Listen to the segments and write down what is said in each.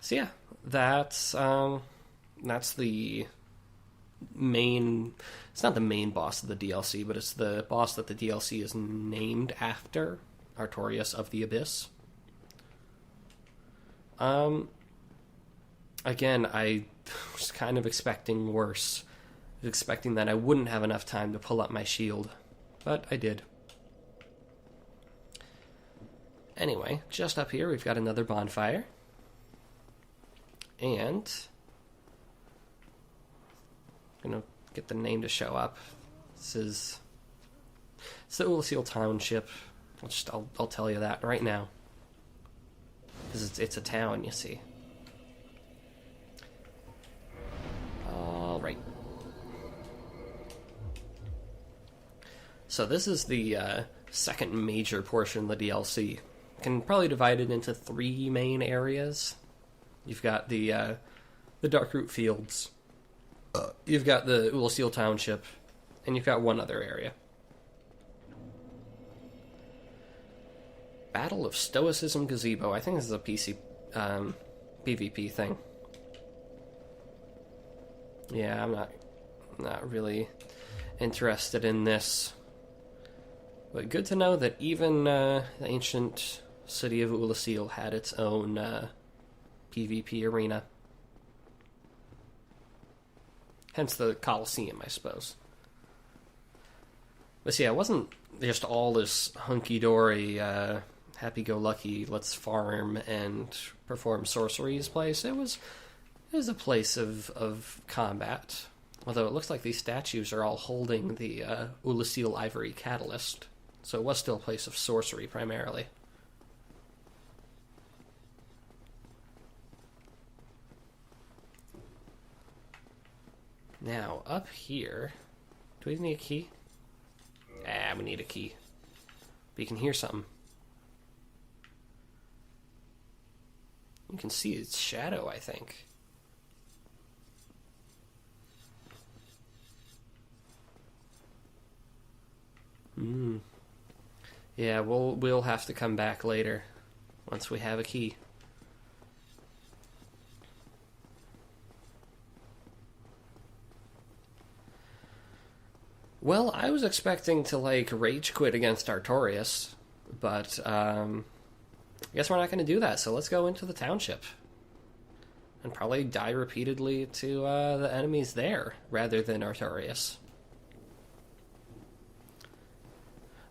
So yeah, that's the main... It's not the main boss of the DLC, but it's the boss that the DLC is named after, Artorias of the Abyss. Again, I was kind of expecting worse. I was expecting that I wouldn't have enough time to pull up my shield, but I did. Anyway, just up here we've got another bonfire. And I'm going to get the name to show up. It's the Oolacile Township. I'll tell you that right now. Because it's a town, you see. Alright. So this is the second major portion of the DLC. You can probably divide it into 3 main areas. You've got the Darkroot Fields. You've got the Oolacile Township. And you've got one other area. Battle of Stoicism Gazebo. I think this is a PvP thing. Yeah, I'm not really interested in this. But good to know that even the ancient city of Oolacile had its own PvP arena. Hence the Colosseum, I suppose. But see, it wasn't just all this hunky-dory, happy-go-lucky, let's farm and perform sorceries place. It was a place of combat. Although it looks like these statues are all holding the Oolacile Ivory Catalyst. So it was still a place of sorcery, primarily. Now, up here... Do we need a key? We need a key. But you can hear something. You can see its shadow, I think. Yeah, we'll have to come back later once we have a key. Well, I was expecting to, rage quit against Artorias, but, I guess we're not going to do that, so let's go into the Township. And probably die repeatedly to, the enemies there, rather than Artorias.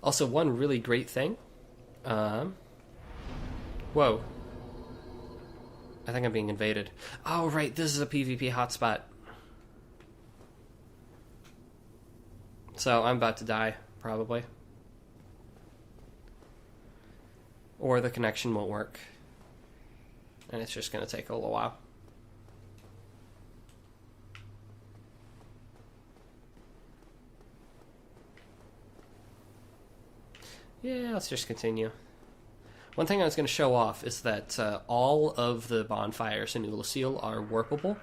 Also, one really great thing, whoa. I think I'm being invaded. Oh, right, this is a PvP hotspot. So I'm about to die, probably. Or the connection won't work. And it's just going to take a little while. Yeah, let's just continue. One thing I was going to show off is that all of the bonfires in Oolacile are warpable.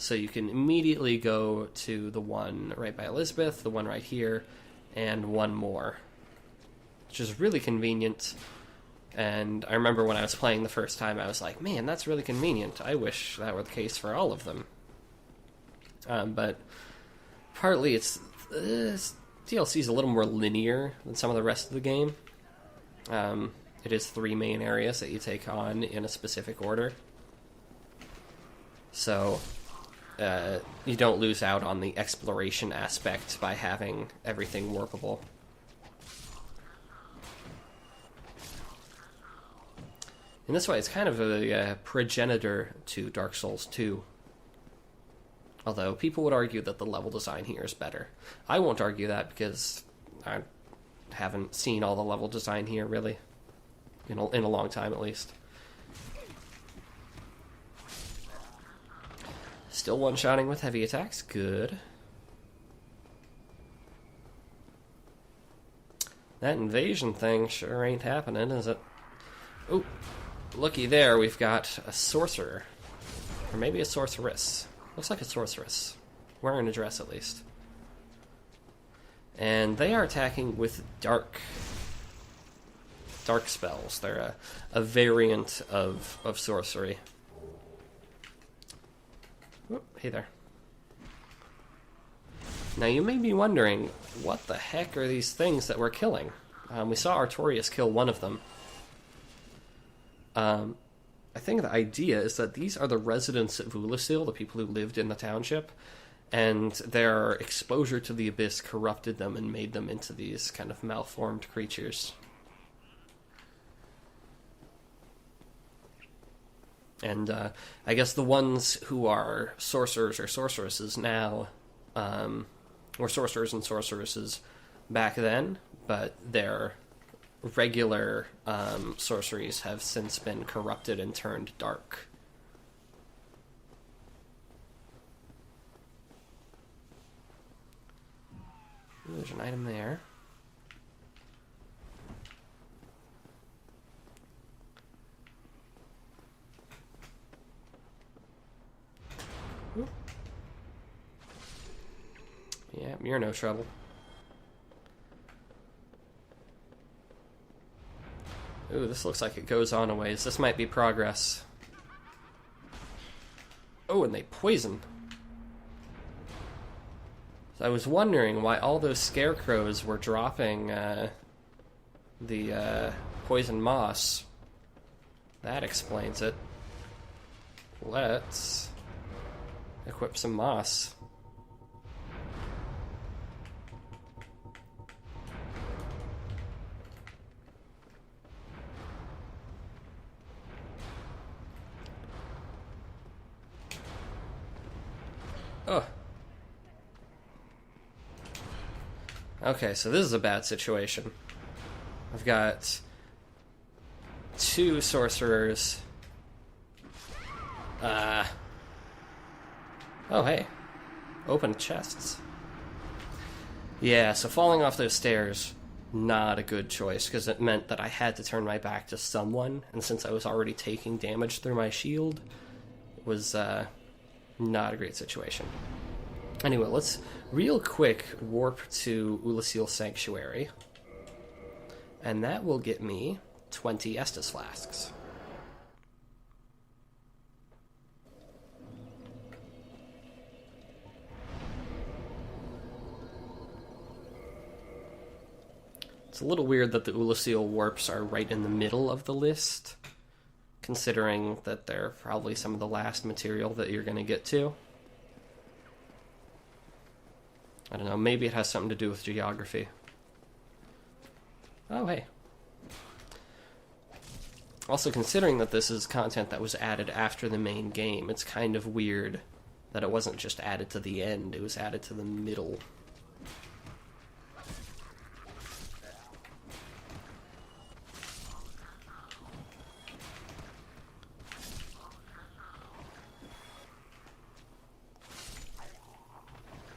So you can immediately go to the one right by Elizabeth, the one right here, and one more. Which is really convenient. And I remember when I was playing the first time, I was like, man, that's really convenient. I wish that were the case for all of them. But partly it's... DLC is a little more linear than some of the rest of the game. It is 3 main areas that you take on in a specific order. So... you don't lose out on the exploration aspect by having everything warpable. In this way, it's kind of a progenitor to Dark Souls 2. Although, people would argue that the level design here is better. I won't argue that because I haven't seen all the level design here, really. In a long time, at least. Still one-shotting with heavy attacks. Good. That invasion thing sure ain't happening, is it? Oh, looky there, we've got a sorcerer. Or maybe a sorceress. Looks like a sorceress. Wearing a dress, at least. And they are attacking with dark dark spells. They're a variant of sorcery. Oh, hey there. Now you may be wondering, what the heck are these things that we're killing? We saw Artorias kill one of them. I think the idea is that these are the residents of Oolacile, the people who lived in the township, and their exposure to the abyss corrupted them and made them into these kind of malformed creatures. And I guess the ones who are sorcerers or sorceresses now, were sorcerers and sorceresses back then, but their regular sorceries have since been corrupted and turned dark. Ooh, there's an item there. Ooh. Yeah, you're no trouble. Ooh, this looks like it goes on a ways. This might be progress. Oh, and they poison. So I was wondering why all those scarecrows were dropping the poison moss. That explains it. Let's equip some moss. Oh. Okay, so this is a bad situation. I've got 2 sorcerers. Oh, hey. Open chests. Yeah, so falling off those stairs, not a good choice, because it meant that I had to turn my back to someone, and since I was already taking damage through my shield, it was, not a great situation. Anyway, let's real quick warp to Oolacile Sanctuary. And that will get me 20 Estus Flasks. It's a little weird that the Oolacile warps are right in the middle of the list, considering that they're probably some of the last material that you're going to get to. I don't know, maybe it has something to do with geography. Oh, hey. Also, considering that this is content that was added after the main game, it's kind of weird that it wasn't just added to the end, it was added to the middle.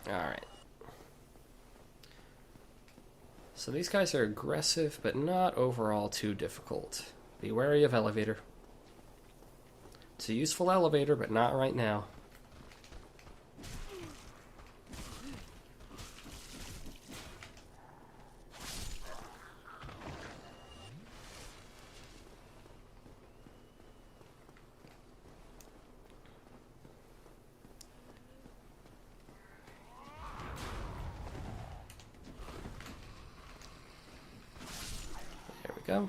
Alright. So these guys are aggressive, but not overall too difficult. Be wary of elevator. It's a useful elevator, but not right now. Go.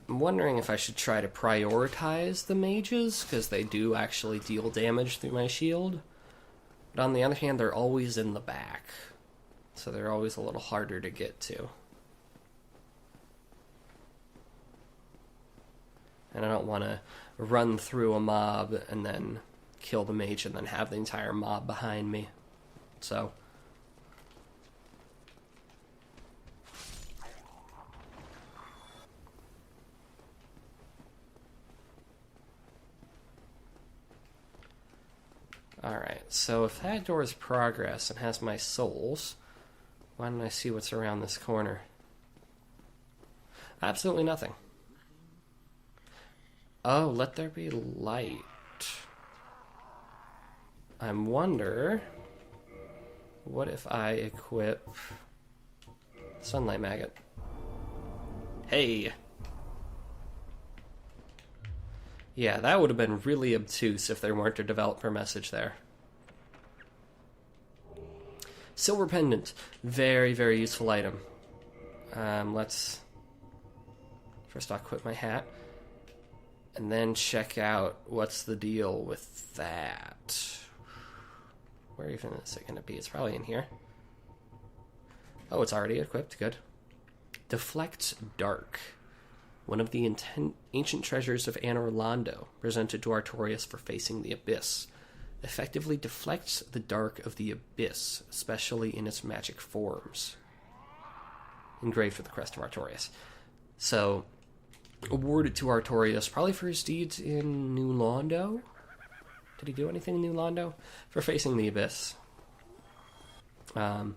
I'm wondering if I should try to prioritize the mages, because they do actually deal damage through my shield. But on the other hand, they're always in the back, so they're always a little harder to get to. And I don't want to run through a mob and then kill the mage and then have the entire mob behind me. So alright, so if that door is progress and has my souls, why don't I see what's around this corner? Absolutely nothing. Oh, let there be light. I wonder, what if I equip Sunlight Maggot? Hey. Yeah, that would have been really obtuse if there weren't a developer message there. Silver pendant. Very, very useful item. Let's... First I'll equip my hat. And then check out what's the deal with that. Where even is it going to be? It's probably in here. Oh, it's already equipped. Good. Deflects Dark. One of the ancient treasures of Anor Londo, presented to Artorias for facing the Abyss. Effectively deflects the dark of the Abyss, especially in its magic forms. Engraved with the crest of Artorias. So, awarded to Artorias, probably for his deeds in New Londo? Did he do anything in New Londo? For facing the Abyss. But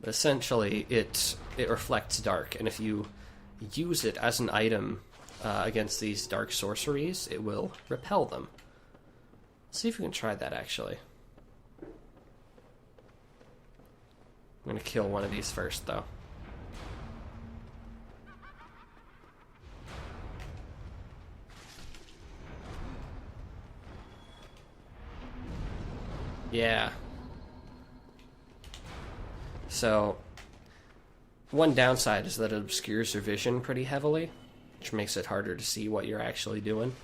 essentially, it reflects dark, and if you use it as an item against these dark sorceries, it will repel them. Let's see if we can try that, actually. I'm going to kill one of these first, though. Yeah. So, one downside is that it obscures your vision pretty heavily, which makes it harder to see what you're actually doing.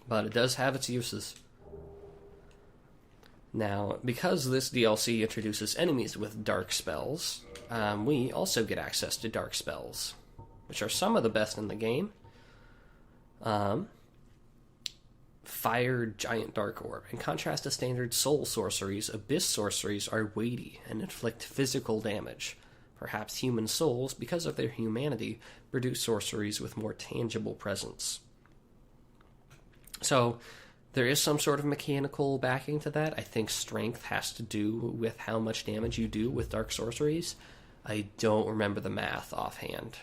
But it does have its uses. Now, because this DLC introduces enemies with dark spells, we also get access to dark spells, which are some of the best in the game. Fire Giant Dark Orb. In contrast to standard soul sorceries, abyss sorceries are weighty and inflict physical damage. Perhaps human souls, because of their humanity, produce sorceries with more tangible presence. So, there is some sort of mechanical backing to that. I think strength has to do with how much damage you do with dark sorceries. I don't remember the math offhand.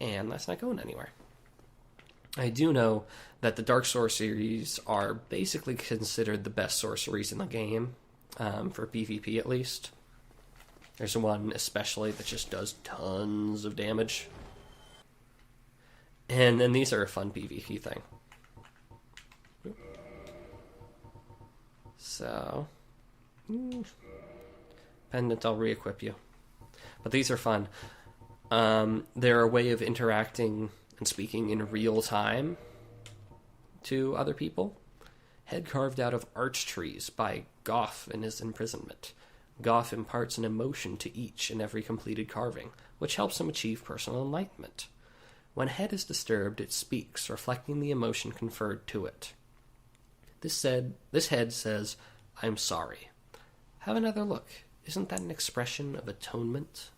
And that's not going anywhere. I do know that the dark sorceries are basically considered the best sorceries in the game, for PvP at least. There's one especially that just does tons of damage. And then these are a fun PvP thing. So, pendant, I'll re-equip you. But these are fun. They're a way of interacting and speaking in real time to other people. Head carved out of arch trees by Goff in his imprisonment. Goff imparts an emotion to each and every completed carving, which helps him achieve personal enlightenment. When head is disturbed, it speaks, reflecting the emotion conferred to it. This head says, "I'm sorry." Have another look. Isn't that an expression of atonement?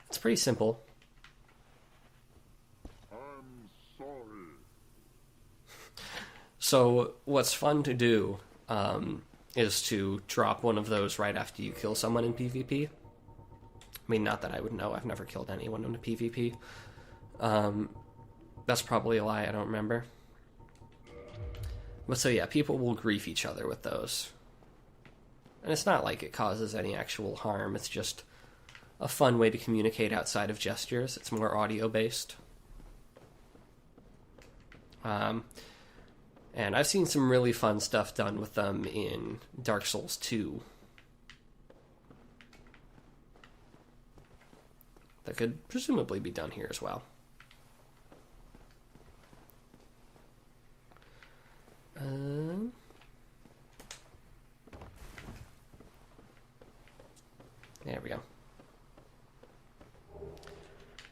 It's pretty simple. I'm sorry. So, what's fun to do is to drop one of those right after you kill someone in PvP. I mean, not that I would know. I've never killed anyone in a PvP. That's probably a lie. I don't remember. But so yeah, people will grief each other with those. And it's not like it causes any actual harm. It's just a fun way to communicate outside of gestures. It's more audio-based. And I've seen some really fun stuff done with them in Dark Souls 2. That could presumably be done here as well. There we go.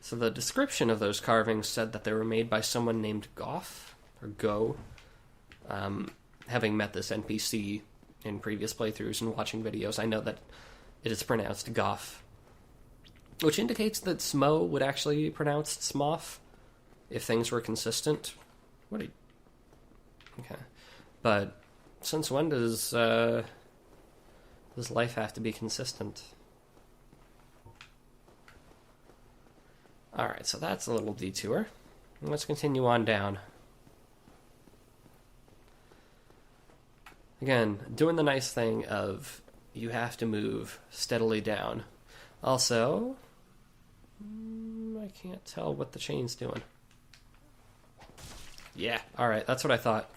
So the description of those carvings said that they were made by someone named Goff, or Go. Having met this NPC in previous playthroughs and watching videos, I know that it is pronounced Goff, which indicates that Smo would actually be pronounced Smoff if things were consistent. Okay. But since when does life have to be consistent? Alright, so that's a little detour. Let's continue on down. Again, doing the nice thing of you have to move steadily down. Also, I can't tell what the chain's doing. Yeah, alright, that's what I thought.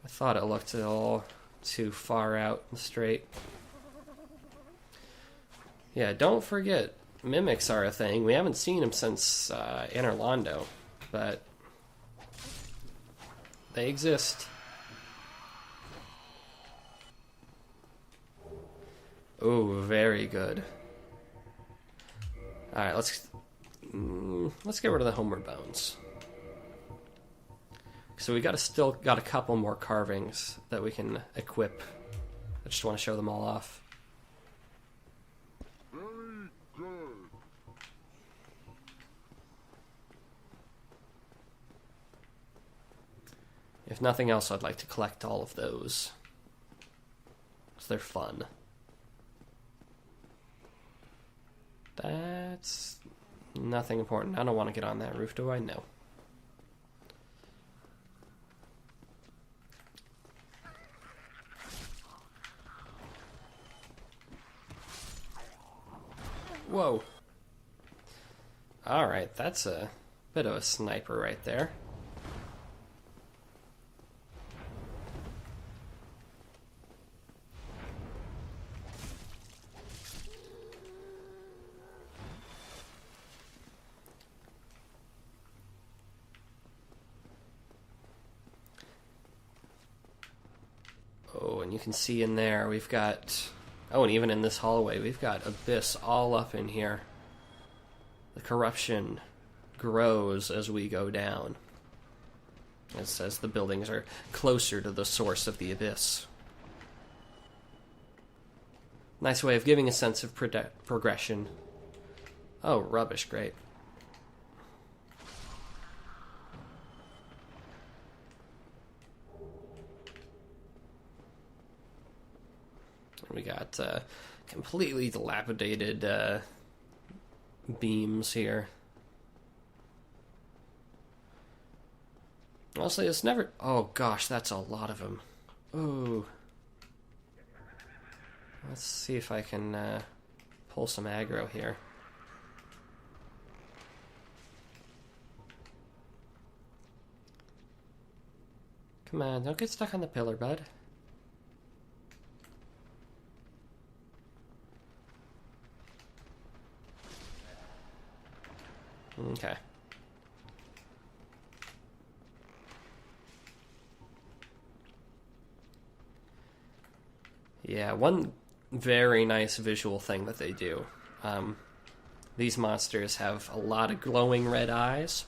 I thought it looked a little too far out and straight. Yeah, don't forget, mimics are a thing. We haven't seen them since Interlando, but they exist. Oh, very good. Alright, let's get rid of the homeward bones. So we still got a couple more carvings that we can equip. I just want to show them all off. Very good. If nothing else, I'd like to collect all of those, because they're fun. That's nothing important. I don't want to get on that roof, do I? No. Whoa. Alright, that's a bit of a sniper right there. Oh, and you can see in there we've got... Oh, and even in this hallway, we've got Abyss all up in here. The corruption grows as we go down. It says the buildings are closer to the source of the Abyss. Nice way of giving a sense of progression. Oh, rubbish, great. We got completely dilapidated beams here. Honestly, it's never... Oh gosh, that's a lot of them. Ooh. Let's see if I can pull some aggro here. Come on, don't get stuck on the pillar, bud. Okay. Yeah, one very nice visual thing that they do. These monsters have a lot of glowing red eyes.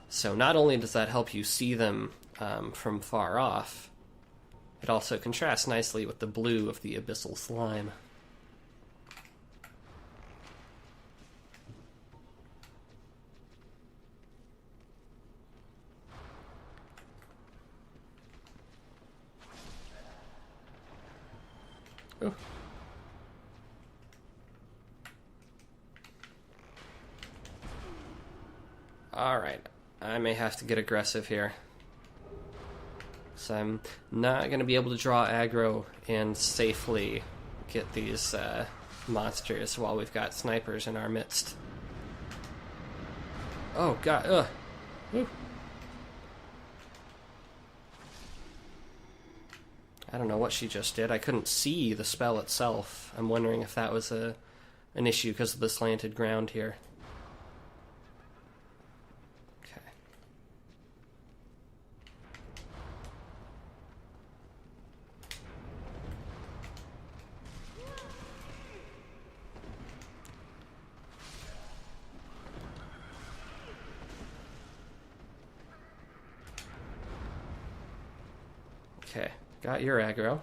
So not only does that help you see them from far off, it also contrasts nicely with the blue of the abyssal slime. Ooh. Alright, I may have to get aggressive here. So I'm not going to be able to draw aggro and safely get these monsters while we've got snipers in our midst. Oh god, ugh. Ooh. I don't know what she just did. I couldn't see the spell itself. I'm wondering if that was an issue because of the slanted ground here. Okay. Okay. Got your aggro.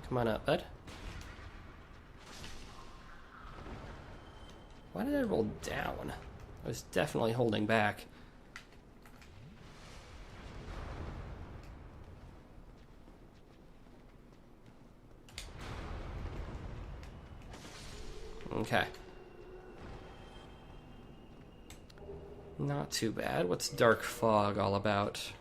Come on up, bud. Why did I roll down? I was definitely holding back. Okay. Not too bad. What's dark fog all about?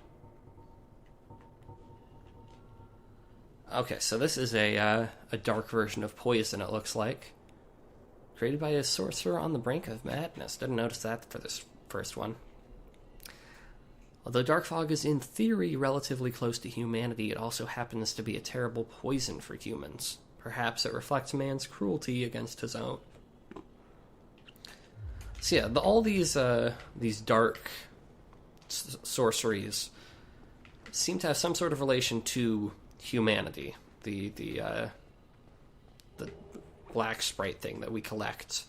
Okay, so this is a dark version of poison, it looks like. Created by a sorcerer on the brink of madness. Didn't notice that for this first one. Although dark fog is in theory relatively close to humanity, it also happens to be a terrible poison for humans. Perhaps it reflects man's cruelty against his own. So yeah, all these dark sorceries seem to have some sort of relation to humanity. The black sprite thing that we collect.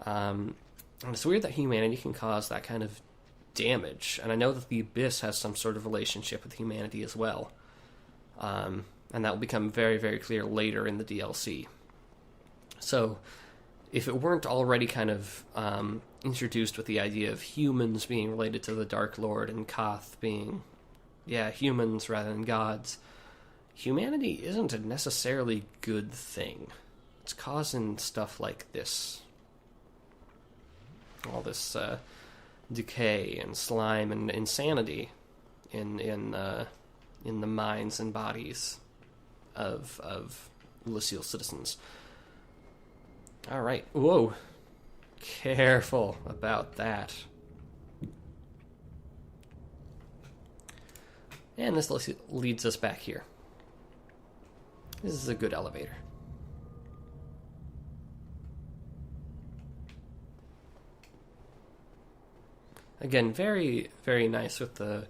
And it's weird that humanity can cause that kind of damage. And I know that the Abyss has some sort of relationship with humanity as well. And that will become very, very clear later in the DLC. So, if it weren't already kind of introduced with the idea of humans being related to the Dark Lord and Koth being, humans rather than gods, humanity isn't a necessarily good thing. It's causing stuff like this. All this decay and slime and insanity in the minds and bodies of Oolacile citizens. All right. Whoa. Careful about that. And this leads us back here. This is a good elevator. Again, very, very nice with the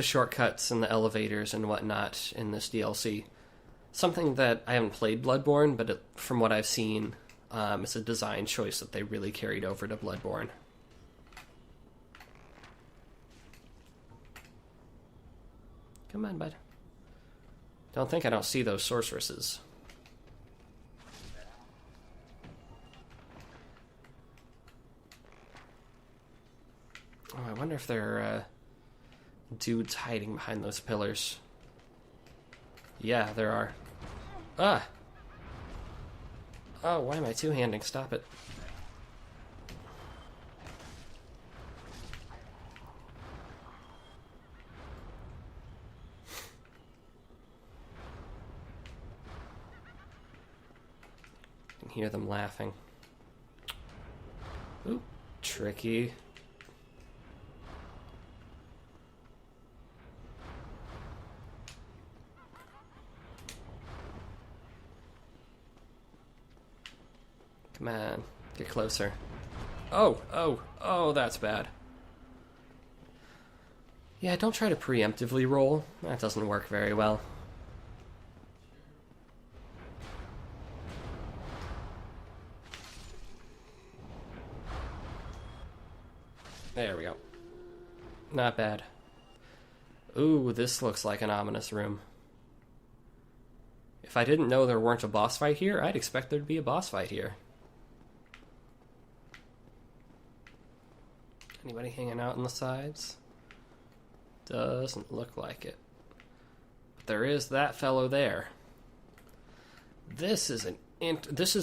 shortcuts and the elevators and whatnot in this DLC. Something that I haven't played Bloodborne, but from what I've seen, it's a design choice that they really carried over to Bloodborne. Come on, bud. Don't think I don't see those sorceresses. Oh, I wonder if there are dudes hiding behind those pillars. Yeah, there are. Ah! Oh, why am I two-handing? Stop it. I can hear them laughing. Ooh, tricky. Come on, get closer. Oh, that's bad. Yeah, don't try to preemptively roll. That doesn't work very well. There we go. Not bad. Ooh, this looks like an ominous room. If I didn't know there weren't a boss fight here, I'd expect there to be a boss fight here. Anybody hanging out on the sides? Doesn't look like it. But there is that fellow there. This is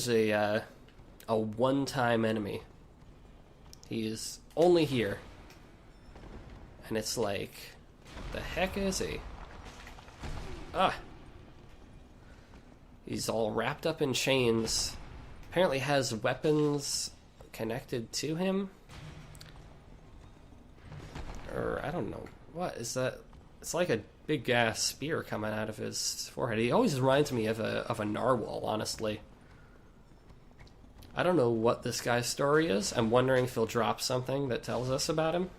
a one-time enemy. He is only here. And it's like, the heck is he? Ah! He's all wrapped up in chains. Apparently has weapons connected to him. Or, I don't know. What is that? It's like a big ass spear coming out of his forehead. He always reminds me of a narwhal, honestly. I don't know what this guy's story is. I'm wondering if he'll drop something that tells us about him.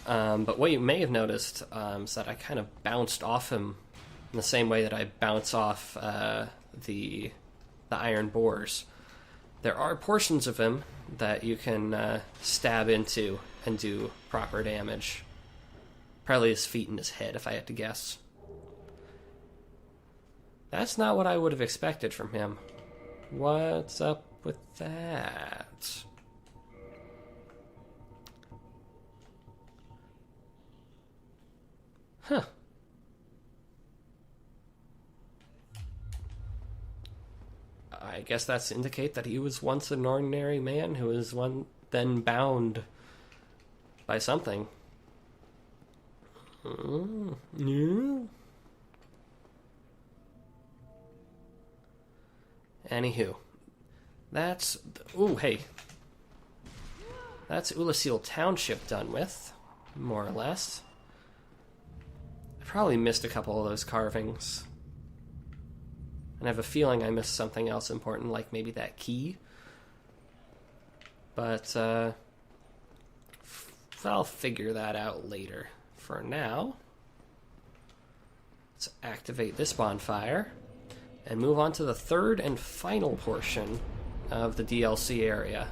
But what you may have noticed is that I kind of bounced off him in the same way that I bounce off the iron boars. There are portions of him that you can stab into and do proper damage. Probably his feet and his head, if I had to guess. That's not what I would have expected from him. What's up with that? Huh. I guess that's to indicate that he was once an ordinary man who was then bound by something. Yeah. Anywho, that's... Ooh, hey. That's Oolacile Township done with, more or less. I probably missed a couple of those carvings. And I have a feeling I missed something else important, like maybe that key. But, I'll figure that out later. For now, let's activate this bonfire and move on to the third and final portion of the DLC area.